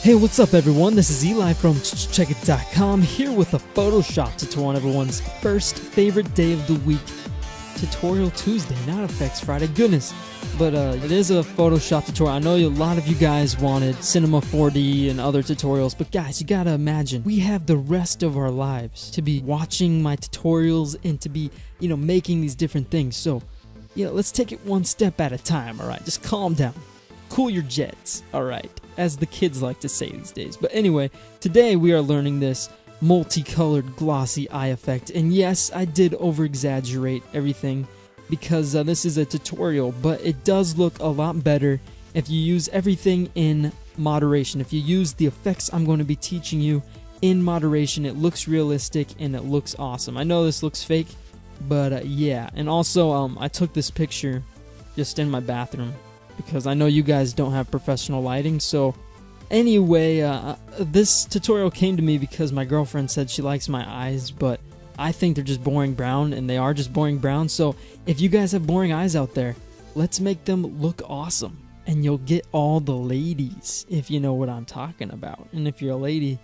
Hey, what's up everyone? This is Eli from checkit.com here with a Photoshop tutorial on everyone's first favorite day of the week. Tutorial Tuesday, not Effects Friday, goodness. But it is a Photoshop tutorial. I know a lot of you guys wanted Cinema 4D and other tutorials, but guys, you gotta imagine, we have the rest of our lives to be watching my tutorials and to be, making these different things. So, let's take it one step at a time, alright? Just calm down. Cool your jets, alright? As the kids like to say these days. But anyway, today we are learning this multicolored glossy eye effect. And yes, I did over-exaggerate everything because this is a tutorial, but it does look a lot better if you use everything in moderation. If you use the effects I'm going to be teaching you in moderation, it looks realistic and it looks awesome. I know this looks fake, but yeah. And also, I took this picture just in my bathroom, because I know you guys don't have professional lighting. So anyway, this tutorial came to me because my girlfriend said she likes my eyes, but I think they're just boring brown, and they are just boring brown. So if you guys have boring eyes out there, let's make them look awesome, and you'll get all the ladies, if you know what I'm talking about. And if you're a lady,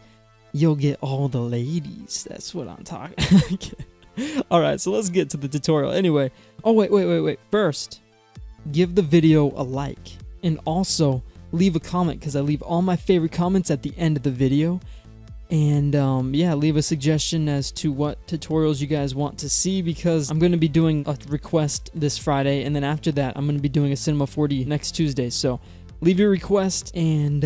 you'll get all the ladies. That's what I'm talking. Alright, so let's get to the tutorial. Anyway, oh wait. First, give the video a like, and also leave a comment, because I leave all my favorite comments at the end of the video. And yeah, leave a suggestion as to what tutorials you guys want to see, because I'm going to be doing a request this Friday, and then after that I'm going to be doing a Cinema 4D next Tuesday. So leave your request, and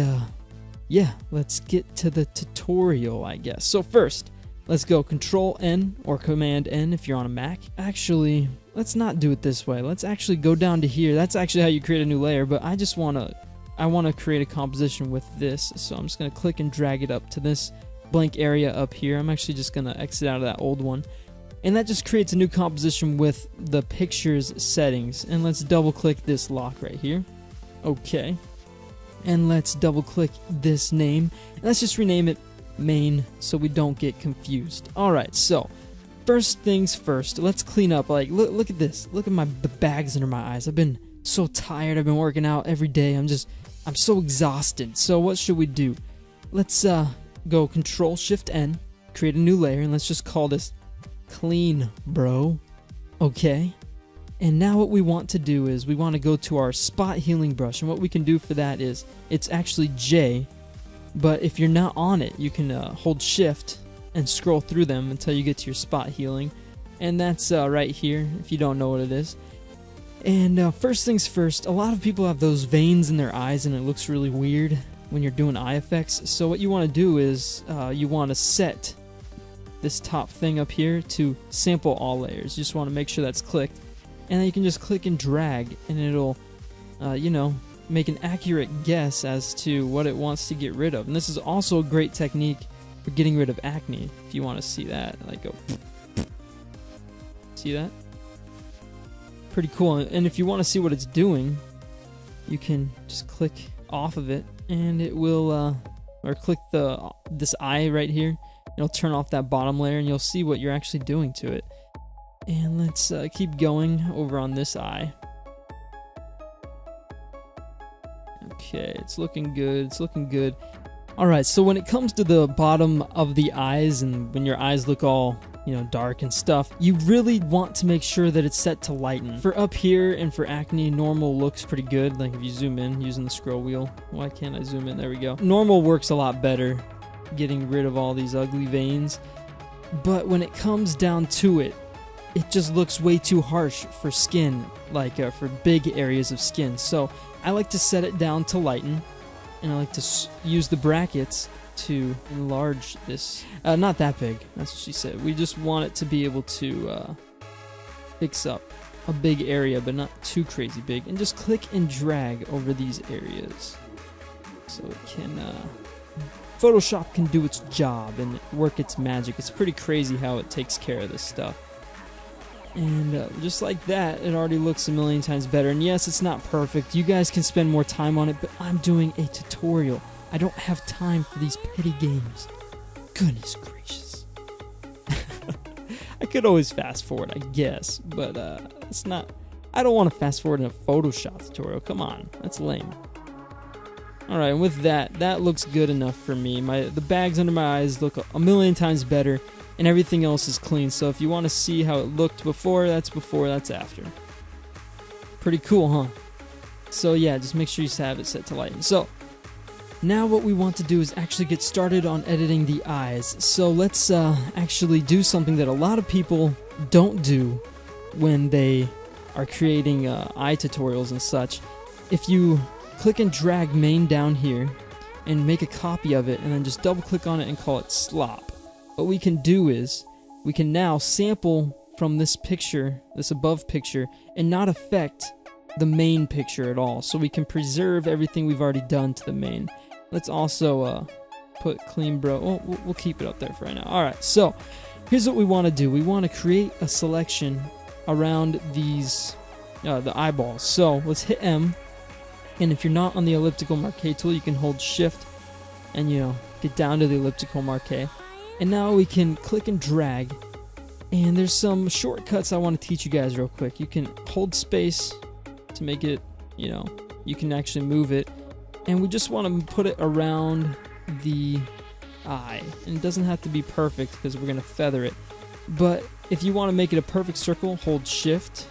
yeah, let's get to the tutorial, I guess. So first, let's go Control N or Command N if you're on a Mac. Actually, let's not do it this way. Let's actually go down to here. That's actually how you create a new layer, but I want to create a composition with this. So I'm just going to click and drag it up to this blank area up here. I'm actually just going to exit out of that old one. And that just creates a new composition with the picture's settings. And let's double click this lock right here. Okay. And let's double click this name. And let's just rename it main so we don't get confused. Alright, so first things first, let's clean up. Like, look at this. Look at the bags under my eyes. I've been so tired. I've been working out every day. I'm so exhausted. So what should we do? Let's go Control Shift N, create a new layer, and let's just call this clean, bro. Okay. And now what we want to do is we want to go to our spot healing brush, and what we can do for that is it's actually J. But if you're not on it, you can hold Shift and scroll through them until you get to your spot healing. And that's right here, if you don't know what it is. And first things first, a lot of people have those veins in their eyes, and it looks really weird when you're doing eye effects. So what you want to do is you want to set this top thing up here to sample all layers. You just want to make sure that's clicked. And then you can just click and drag, and it'll, make an accurate guess as to what it wants to get rid of. And this is also a great technique for getting rid of acne, if you want to see that. Like, go, see that? Pretty cool. And if you want to see what it's doing, you can just click off of it, and it will, or click this eye right here. It'll turn off that bottom layer, and you'll see what you're actually doing to it. And let's keep going over on this eye. Okay, it's looking good. It's looking good. Alright, so when it comes to the bottom of the eyes, and when your eyes look all, dark and stuff, you really want to make sure that it's set to lighten. For up here and for acne, normal looks pretty good. Like if you zoom in using the scroll wheel. Why can't I zoom in? There we go. Normal works a lot better, getting rid of all these ugly veins. But when it comes down to it, it just looks way too harsh for skin, like for big areas of skin. So I like to set it down to lighten, and I like to use the brackets to enlarge this. Not that big, that's what she said. We just want it to be able to fix up a big area, but not too crazy big. And just click and drag over these areas, so it can, Photoshop can do its job and work its magic. It's pretty crazy how it takes care of this stuff. And just like that, it already looks a million times better. And yes, it's not perfect. You guys can spend more time on it, but I'm doing a tutorial. I don't have time for these petty games. Goodness gracious. I could always fast forward, I guess, but it's not. I don't want to fast forward in a Photoshop tutorial. Come on, that's lame. Alright, and with that looks good enough for me. The bags under my eyes look a million times better, and everything else is clean. So if you want to see how it looked before, that's after. Pretty cool, huh? So yeah, just make sure you have it set to lighten. So now what we want to do is actually get started on editing the eyes. So let's actually do something that a lot of people don't do when they are creating eye tutorials and such. If you click and drag main down here and make a copy of it and then just double click on it and call it slop, what we can do is we can now sample from this picture, this above picture, and not affect the main picture at all. So we can preserve everything we've already done to the main. Let's also put clean bro. Oh, we'll keep it up there for right now. Alright, so here's what we want to do. We want to create a selection around these the eyeballs. So let's hit M, and if you're not on the elliptical marquee tool, you can hold shift and get down to the elliptical marquee. And now we can click and drag, and there's some shortcuts I want to teach you guys real quick. You can hold space to make it, you can actually move it, and we just want to put it around the eye, and it doesn't have to be perfect because we're going to feather it. But if you want to make it a perfect circle, hold shift,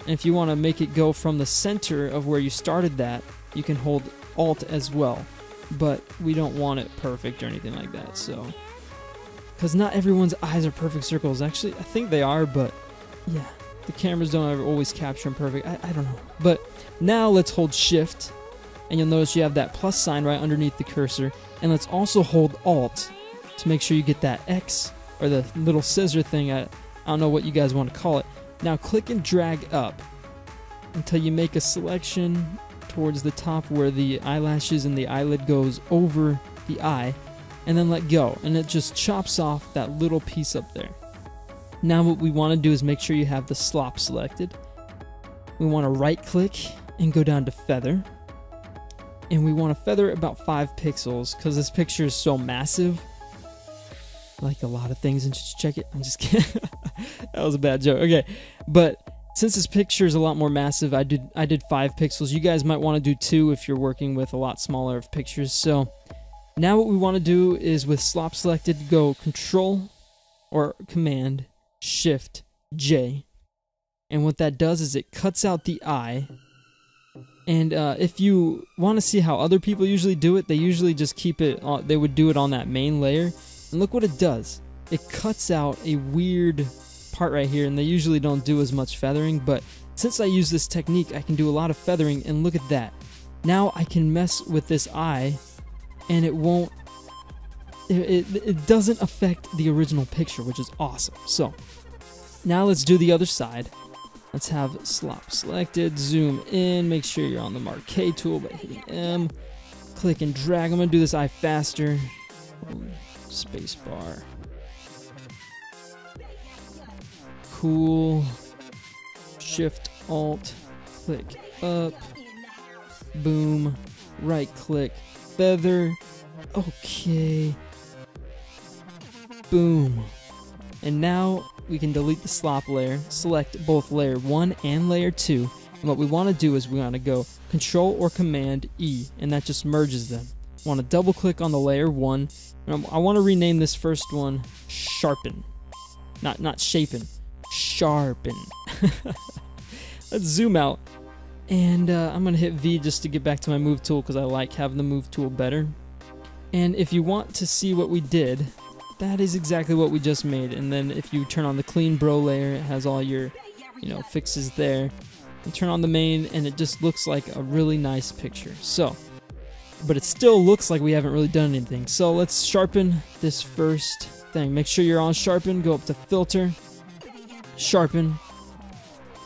and if you want to make it go from the center of where you started that, you can hold alt as well. But we don't want it perfect or anything like that, so because not everyone's eyes are perfect circles. Actually, I think they are, but yeah, the cameras don't ever always capture them perfect. I don't know. But now let's hold shift, and you'll notice you have that plus sign right underneath the cursor, and let's also hold alt to make sure you get that X or the little scissor thing. I don't know what you guys want to call it. Now click and drag up until you make a selection towards the top where the eyelashes and the eyelid goes over the eye, and then let go, and it just chops off that little piece up there. Now what we want to do is make sure you have the slop selected. We want to right click and go down to feather, and we want to feather it about 5 pixels because this picture is so massive, like a lot of things. And just check it, I'm just kidding. That was a bad joke. Okay, but since this picture is a lot more massive, I did 5 pixels. You guys might want to do 2 if you're working with a lot smaller of pictures. So now what we want to do is, with slop selected, go Control or Command Shift J, and what that does is it cuts out the eye. And if you want to see how other people usually do it, they usually just keep it they would do it on that main layer, and look what it does. It cuts out a weird part right here, and they usually don't do as much feathering, but since I use this technique, I can do a lot of feathering, and look at that. Now I can mess with this eye, and it won't, it doesn't affect the original picture, which is awesome. So now let's do the other side. Let's have slop selected, zoom in, make sure you're on the marquee tool by hitting M, click and drag. I'm gonna do this eye faster. Space bar. Cool. Shift Alt, click up, boom, right click, feather, okay, boom. And now we can delete the slop layer, select both layer 1 and layer 2, and what we want to do is we want to go Control or Command E, and that just merges them. I want to double click on the layer 1, and I want to rename this first one Sharpen, not Shapen, Sharpen. Let's zoom out, and I'm going to hit V just to get back to my move tool because I like having the move tool better. And if you want to see what we did, that is exactly what we just made. And then if you turn on the clean bro layer, it has all your fixes there. You turn on the main, and it just looks like a really nice picture. So, but it still looks like we haven't really done anything. So let's sharpen this first thing. Make sure you're on sharpen, go up to filter, sharpen,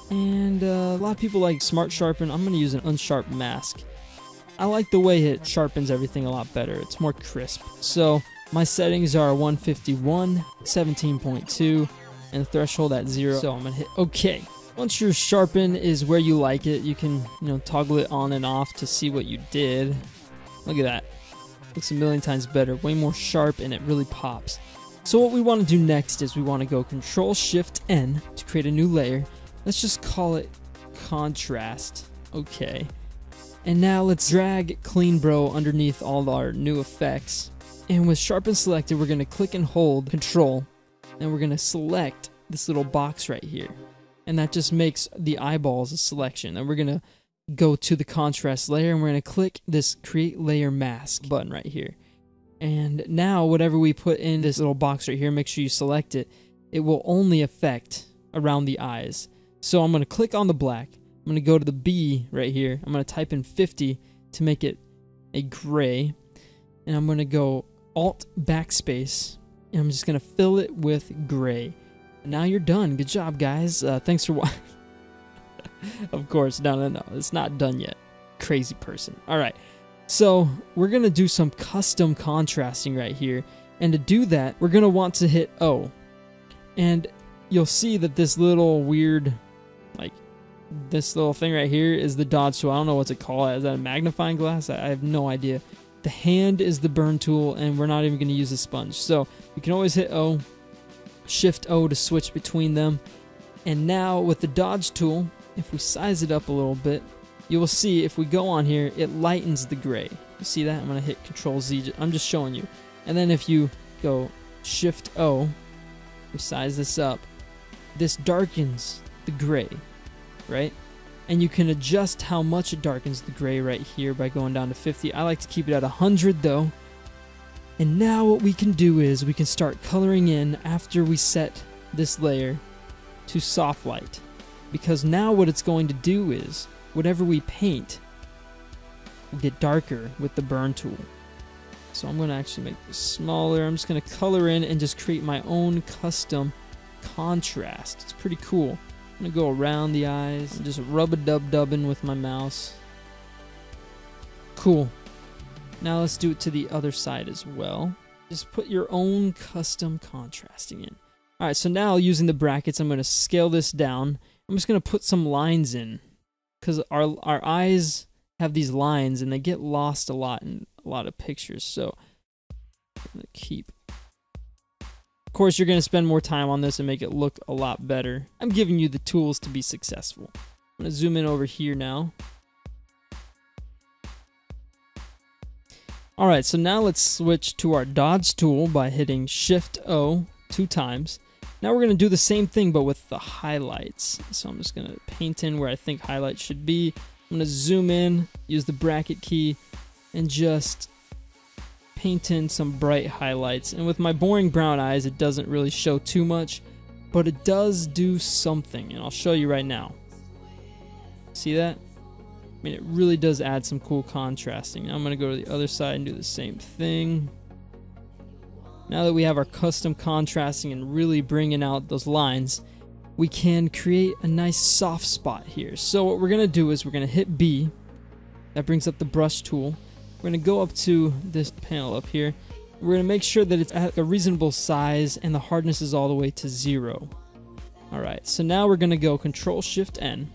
and a lot of people like smart sharpen. I'm going to use an unsharp mask. I like the way it sharpens everything a lot better. It's more crisp. So my settings are 151, 17.2, and the threshold at 0. So I'm going to hit OK. Once your sharpen is where you like it, you can toggle it on and off to see what you did. Look at that. Looks a million times better. Way more sharp, and it really pops. So what we want to do next is we want to go Control Shift N to create a new layer. Let's just call it Contrast. Okay. And now let's drag Clean Bro underneath all our new effects. And with sharpen selected, we're going to click and hold Control, and we're going to select this little box right here. And that just makes the eyeballs a selection. And we're going to go to the contrast layer, and we're going to click this Create Layer Mask button right here. And now whatever we put in this little box right here, make sure you select it. It will only affect around the eyes. So I'm going to click on the black. I'm going to go to the B right here. I'm going to type in 50 to make it a gray. And I'm going to go Alt Backspace. And I'm just going to fill it with gray. And now you're done. Good job, guys. Thanks for watching. Of course. No. It's not done yet. Crazy person. Alright. So we're going to do some custom contrasting right here. And to do that, we're going to want to hit O. And you'll see that this little weird, like, this little thing right here is the dodge tool. I don't know what to call it. Is that a magnifying glass? I have no idea. The hand is the burn tool, and we're not even going to use a sponge. So you can always hit O, Shift O to switch between them. And now with the dodge tool, if we size it up a little bit, you will see if we go on here, it lightens the gray. You see that? I'm going to hit Control Z. I'm just showing you. And then if you go Shift O, we size this up, this darkens the gray, right? And you can adjust how much it darkens the gray right here by going down to 50. I like to keep it at 100 though. And now what we can do is we can start coloring in after we set this layer to soft light. Because now what it's going to do is whatever we paint will get darker with the burn tool. So I'm going to actually make this smaller. I'm just going to color in and just create my own custom contrast. It's pretty cool. I'm going to go around the eyes and just rub-a-dub-dubbing with my mouse. Cool. Now let's do it to the other side as well. Just put your own custom contrasting in. Alright, so now using the brackets, I'm going to scale this down. I'm just going to put some lines in, because our eyes have these lines and they get lost a lot in a lot of pictures. So I'm going to keep. Of course, you're going to spend more time on this and make it look a lot better. I'm giving you the tools to be successful. I'm going to zoom in over here now. Alright, so now let's switch to our dodge tool by hitting Shift O 2 times. Now we're going to do the same thing but with the highlights. So I'm just going to paint in where I think highlights should be. I'm going to zoom in, use the bracket key, and just paint in some bright highlights. And with my boring brown eyes, it doesn't really show too much, but it does do something, and I'll show you right now. See that? I mean, it really does add some cool contrasting. Now I'm going to go to the other side and do the same thing. Now that we have our custom contrasting and really bringing out those lines, we can create a nice soft spot here. So what we're going to do is we're going to hit B. That brings up the brush tool. We're going to go up to this panel up here. We're going to make sure that it's at a reasonable size and the hardness is all the way to 0. Alright, so now we're going to go Control Shift N.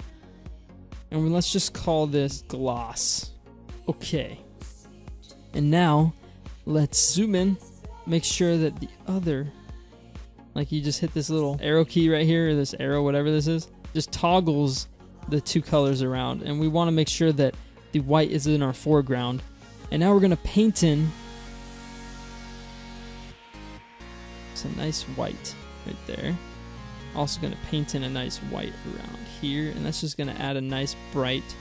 And let's just call this gloss. Okay. And now let's zoom in. Make sure that the other, like you just hit this little arrow key right here, or this arrow, whatever this is, just toggles the two colors around. And we want to make sure that the white is in our foreground. And now we're going to paint in some nice white right there. Also going to paint in a nice white around here. And that's just going to add a nice bright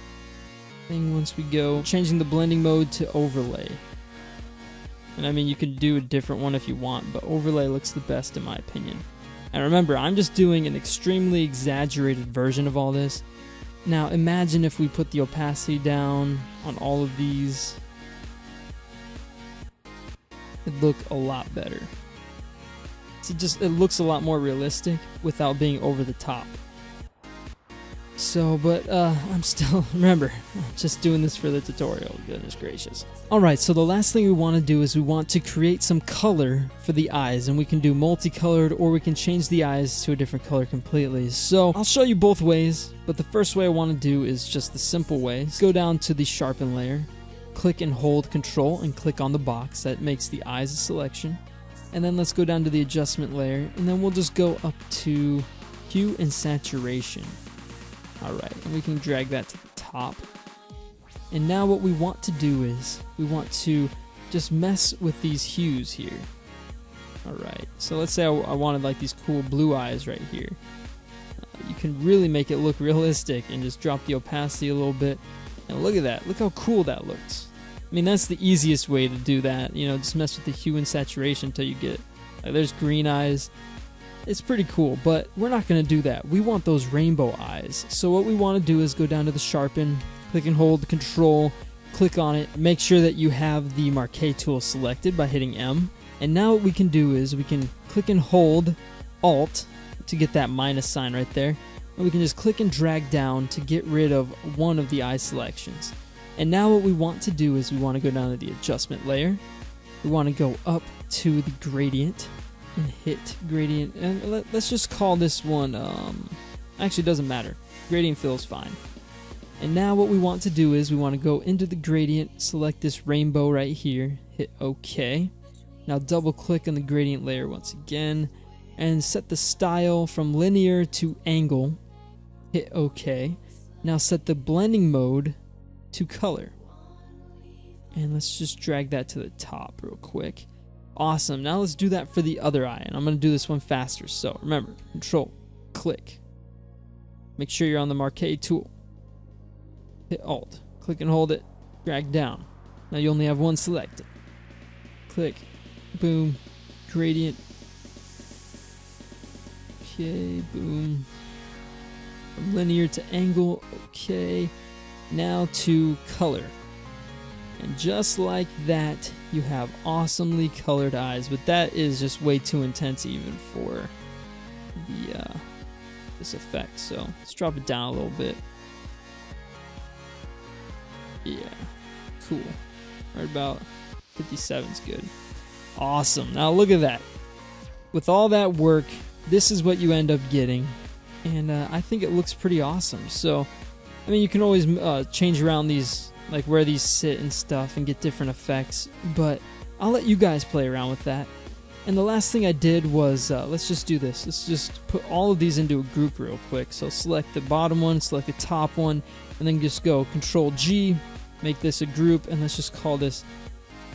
thing once we go. Changing the blending mode to overlay. And I mean, you can do a different one if you want, but overlay looks the best in my opinion. And remember, I'm just doing an extremely exaggerated version of all this. Now imagine if we put the opacity down on all of these. It'd look a lot better. See, it looks a lot more realistic without being over the top. So, but I'm still, remember, just doing this for the tutorial, goodness gracious. Alright, so the last thing we want to do is we want to create some color for the eyes, and we can do multicolored or we can change the eyes to a different color completely. So, I'll show you both ways, but the first way I want to do is just the simple way. Go down to the sharpen layer, click and hold Control and click on the box. That makes the eyes a selection. And then let's go down to the adjustment layer, and then we'll just go up to hue and saturation. Alright, and we can drag that to the top. And now what we want to do is we want to just mess with these hues here. Alright, so let's say I wanted like these cool blue eyes right here. You can really make it look realistic and just drop the opacity a little bit. And look at that, look how cool that looks. I mean, that's the easiest way to do that, you know, just mess with the hue and saturation until you get, like, there's green eyes. It's pretty cool, but we're not going to do that. We want those rainbow eyes. So what we want to do is go down to the sharpen, click and hold Control, click on it, make sure that you have the Marquee tool selected by hitting M. And now what we can do is we can click and hold Alt to get that minus sign right there. And we can just click and drag down to get rid of one of the eye selections. And now what we want to do is we want to go down to the adjustment layer. We want to go up to the gradient and hit gradient. And let's just call this one, actually it doesn't matter. Gradient feels fine. And now what we want to do is we want to go into the gradient, select this rainbow right here, hit OK. Now double click on the gradient layer once again and set the style from linear to angle, hit OK. Now set the blending mode to color. And let's just drag that to the top real quick. Awesome. Now let's do that for the other eye, and I'm going to do this one faster. So remember, Control, click. Make sure you're on the Marquee tool. Hit Alt, click and hold it, drag down. Now you only have one selected. Click, boom, gradient. Okay, boom. From linear to angle, okay. Now to color. And just like that, you have awesomely colored eyes, but that is just way too intense even for the this effect. So let's drop it down a little bit. Yeah, cool. Right about 57 is good. Awesome. Now look at that. With all that work, this is what you end up getting, and I think it looks pretty awesome. So, I mean, you can always change around these, like where these sit and stuff, and get different effects, but I'll let you guys play around with that. And the last thing I did was, let's just do this. Let's just put all of these into a group real quick. So select the bottom one, select the top one, and then just go Control G, make this a group, and let's just call this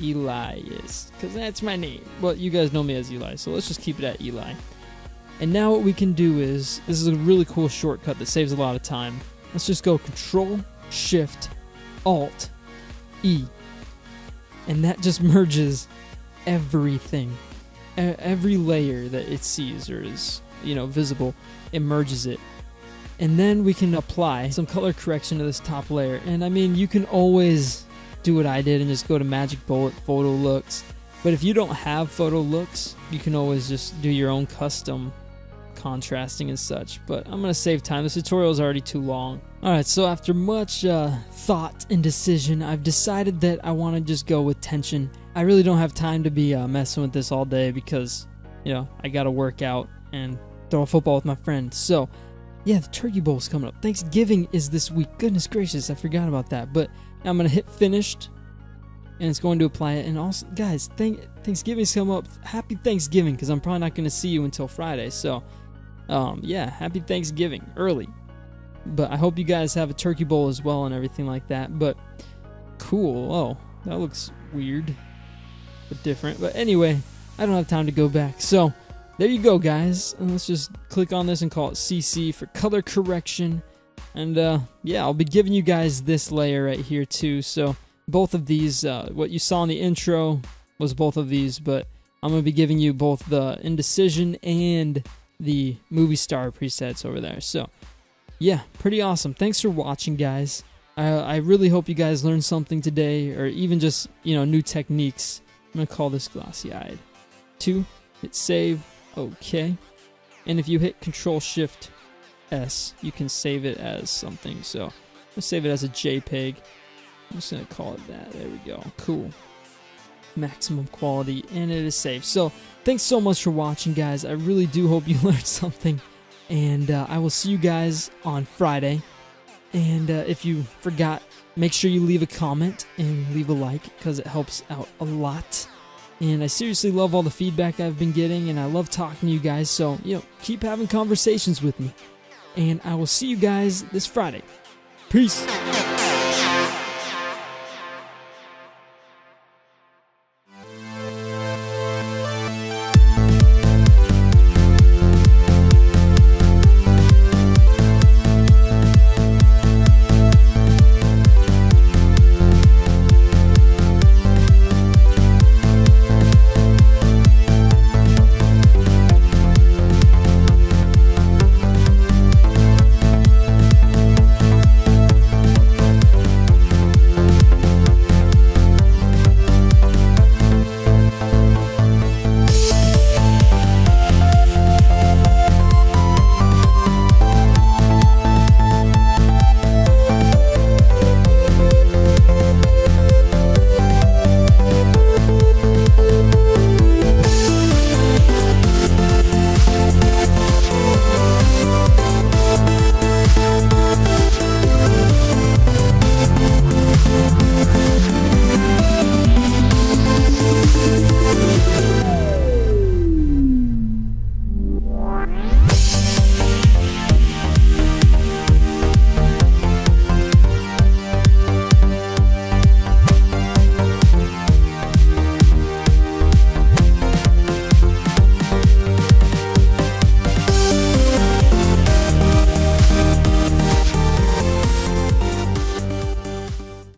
Elias, because that's my name. Well, you guys know me as Eli, so let's just keep it at Eli. And now what we can do is, this is a really cool shortcut that saves a lot of time. Let's just go Control, Shift, Alt, E. And that just merges everything. Every layer that it sees or is, you know, visible, it merges it. And then we can apply some color correction to this top layer. And I mean, you can always do what I did and just go to Magic Bullet, Photo Looks. But if you don't have Photo Looks, you can always just do your own custom contrasting and such. But I'm going to save time. This tutorial is already too long. Alright, so after much thought and decision, I've decided that I want to just go with tension. I really don't have time to be messing with this all day because, you know, I got to work out and throw a football with my friends. So, yeah, the Turkey Bowl's coming up. Thanksgiving is this week. Goodness gracious, I forgot about that. But I'm going to hit finished, and it's going to apply it. And also, guys, Thanksgiving's coming up. Happy Thanksgiving, because I'm probably not going to see you until Friday. So, yeah, happy Thanksgiving early. But I hope you guys have a turkey bowl as well and everything like that. But cool. Oh, that looks weird, but different. But anyway, I don't have time to go back. So there you go, guys. And let's just click on this and call it CC for color correction. And yeah, I'll be giving you guys this layer right here too. So both of these, what you saw in the intro was both of these, but I'm going to be giving you both the indecision and the movie star presets over there. So yeah, pretty awesome. Thanks for watching, guys. I really hope you guys learned something today, or even just, you know, new techniques. I'm going to call this glossy-eyed. 2, hit save, okay. And if you hit Control-Shift-S, you can save it as something. So let's save it as a JPEG. I'm just going to call it that. There we go. Cool. Maximum quality, and it is saved. So thanks so much for watching, guys. I really do hope you learned something. And I will see you guys on Friday. And if you forgot, make sure you leave a comment and leave a like, because it helps out a lot. And I seriously love all the feedback I've been getting, and I love talking to you guys. So, you know, keep having conversations with me. And I will see you guys this Friday. Peace.